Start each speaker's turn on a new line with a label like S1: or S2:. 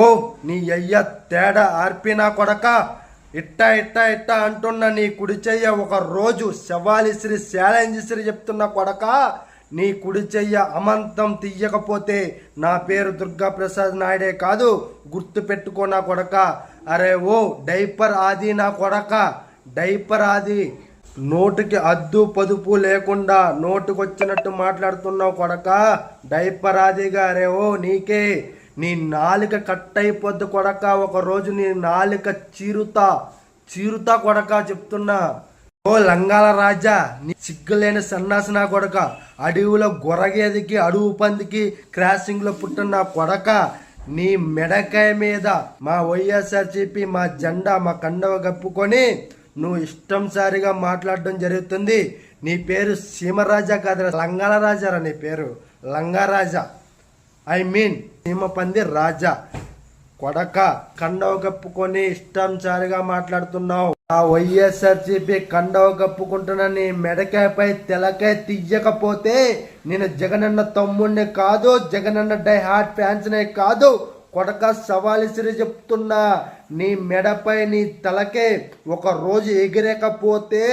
S1: ఓ నీ అయ్య తేడా ఆర్పినా కొడక ఇట్టా ఇట్టా ఇట్టా అంటున్న నీ కుడి చెయ్య ఒక రోజు శవాలిసిరి ఛాలెంజిసిరి చెప్తున్న కొడక నీ కుడి చెయ్య అమంతం తీయకపోతే నా పేరు దుర్గా ప్రసాద్ నాయుడే కాదు, గుర్తు పెట్టుకో నా కొడక. అరే ఓ డైపర్ ఆది నా కొడక, డైపర్ ఆది. నోటికి అద్దు పదుపు లేకుండా నోటికొచ్చినట్టు మాట్లాడుతున్నావు కొడక, డైపర్ ఆదిగా. అరే ఓ నీకే నీ నాలుక కట్ అయిపోద్ది కొడక, ఒక రోజు నీ నాలుక చీరుతా కొడక చెప్తున్నా. ఓ లంగాల రాజా, నీ సిగ్గులేని సన్నాసి నా కొడక, అడవిలో గొరగేదికి అడుగు పందికి క్రాసింగ్ లో పుట్టిన కొడక, నీ మెడకాయ మీద మా వైఎస్ఆర్సీపీ మా జెండా మా కండవ కప్పుకొని నువ్వు ఇష్టం సారిగా మాట్లాడడం జరుగుతుంది. నీ పేరు సీమరాజా కాదురా, లంగాల రాజారా నీ పేరు, లంగారాజా. ఐ మీన్ సీమపంది రాజా కొడక. కండవ కప్పుకొని ఇష్టం సారిగా మాట్లాడుతున్నావు. ఆ వైఎస్ఆర్సీపీ కండవ కప్పుకుంటున్న నీ మెడకాయపై తెలకాయ తీయకపోతే నేను జగనన్న తమ్ముడిని కాదు, జగనన్న డై హార్ట్ ఫ్యాన్స్నే కాదు కొడక, సవాలిసిరి చెప్తున్నా. నీ మెడపై నీ తలకే ఒక రోజు ఎగిరేకపోతే